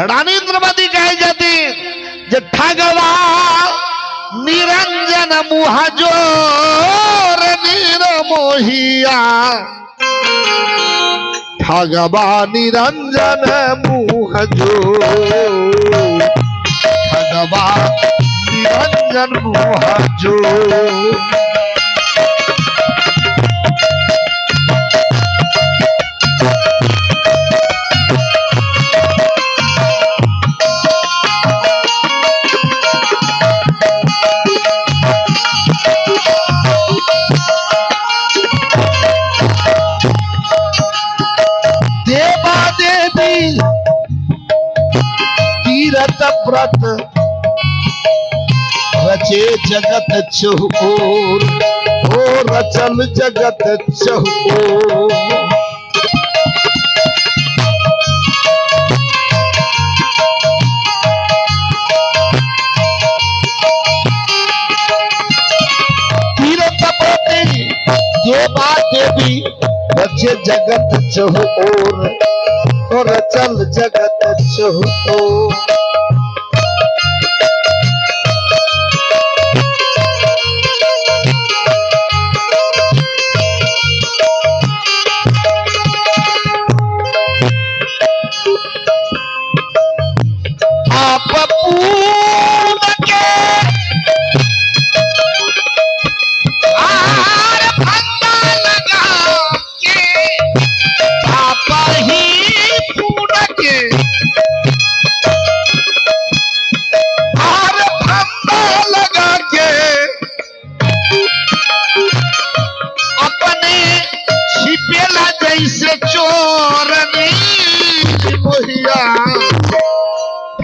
रानी द्रौपदी कहे जाती जे ठगवा निरंजन मुहजोर नीर मोहिया ठगवा निरंजन मुहजोर ठगवा निरंजन मुहजोर। व्रत रचे जगत चहुओर हो रचल जगत चहुओर। तीरथ पति देवा देवी रचे जगत चहुओर हो रचल जगत चहुओर।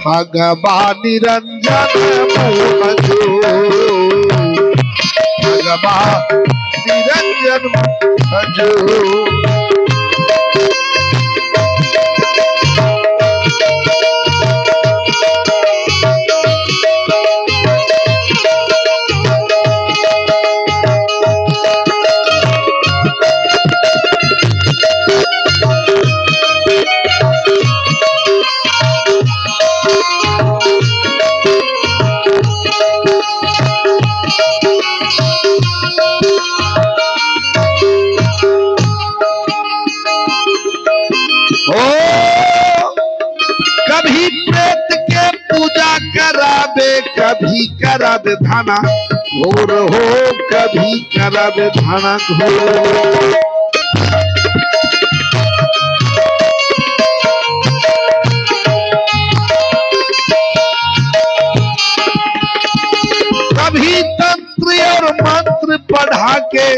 भगवान निरंजन मुहजोर भगवान निरंजन मुहजोर। कभी प्रेत के पूजा करावे कभी करावे धाना घोर हो कभी करावे धाना घोर। कभी तंत्र और मंत्र पढ़ा के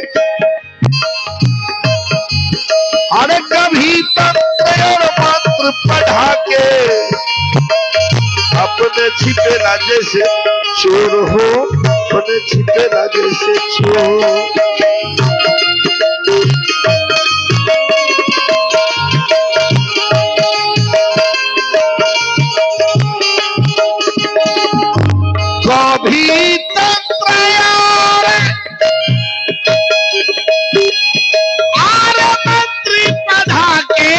अरे कभी तंत्र और मंत्र पढ़ा के अपने छिपेला जैसे चोर हो अपने छिपेला जैसे चोर। कभी तंत्र और मंत्री पढ़ा के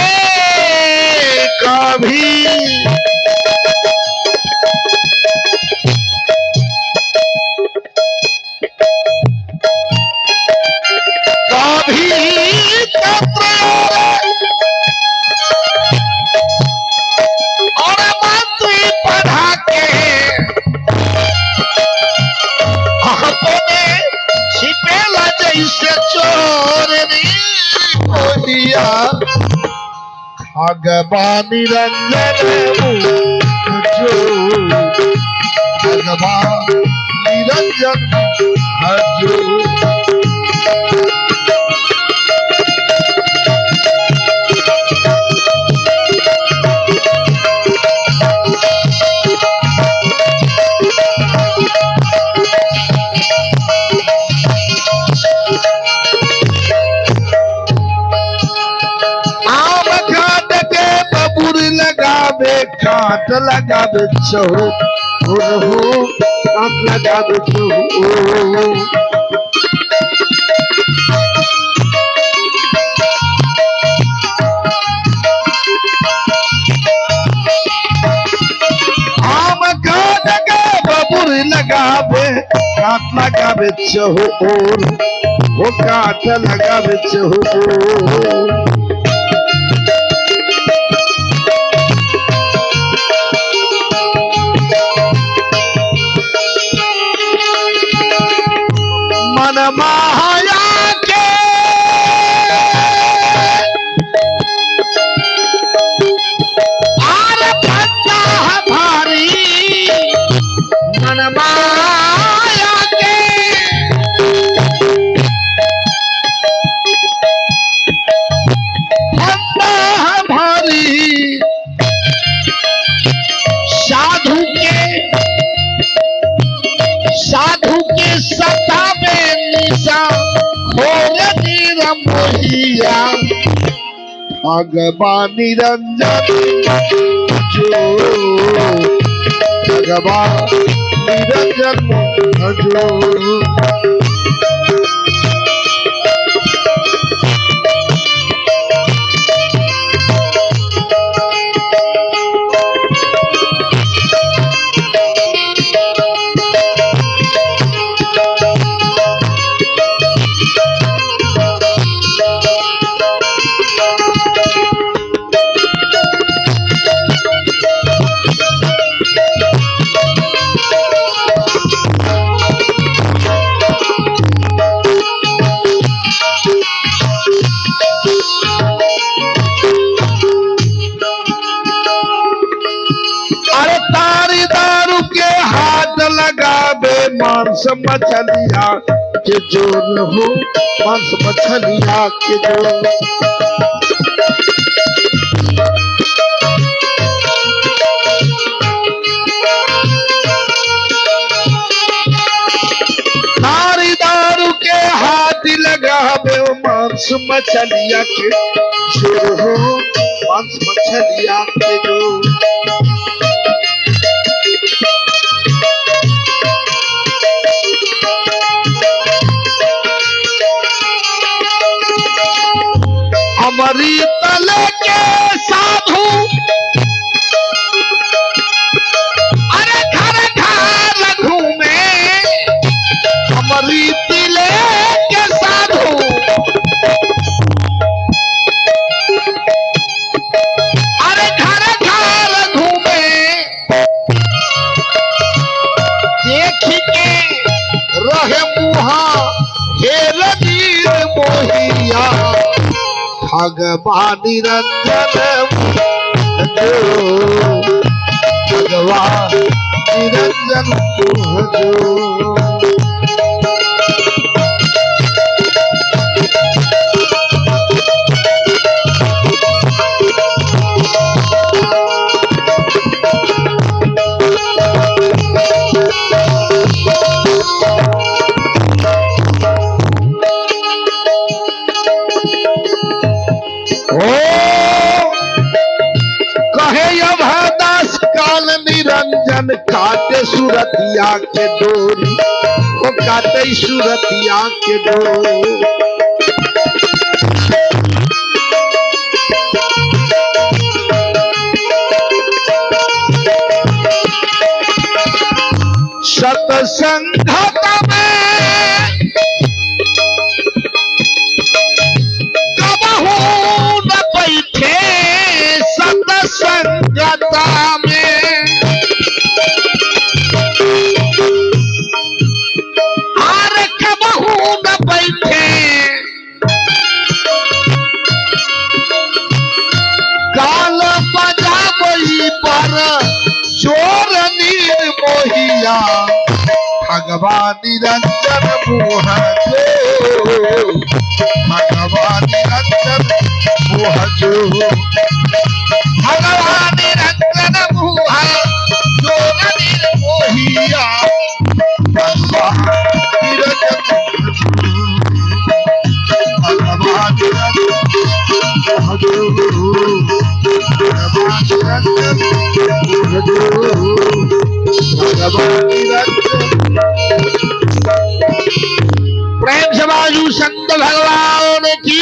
कभी भगवान निरंजन मुहजोर भगवान निरंजन मुहजोर। काट लगावे चहु हो काट लगावे चहु। काट लगावे चहो और वो काट लगावे चहो और मन माया के आर फंदा भारी मन माया के फंदा भारी साधु के सता में निशा खोर मोहिया भगवान निरंजन जो भगवान निरंजन जो मांस मछलिया के जोर हो मांस मछलिया के जोर नारी दारू के हाथ लगावे मांस मछलिया के जोर हो मांस मछलिया के जोर हमारी तले के साधु अरे घर घर घूमे हमारी तले के साधु अरे घर घर घूमे देख के रहे मुहा हेर नीर मोहिया भगवान निरंजन जो भगवान निरंजन जो निरंजन काटे सूरतिया के डोरी वो काटे सूरतिया के डोरी सत्संगत में कबहू न बैठे सत्संगत में भगवान निरंजन मोह जो भगवान निरंजन मोह जो भगवान निरंजन मोह जो मोहिया भगवान निरंजन भगवान निरंजन मोह जो भगवान निरंजन मोह जो प्रेम से बाजू संत भगवान की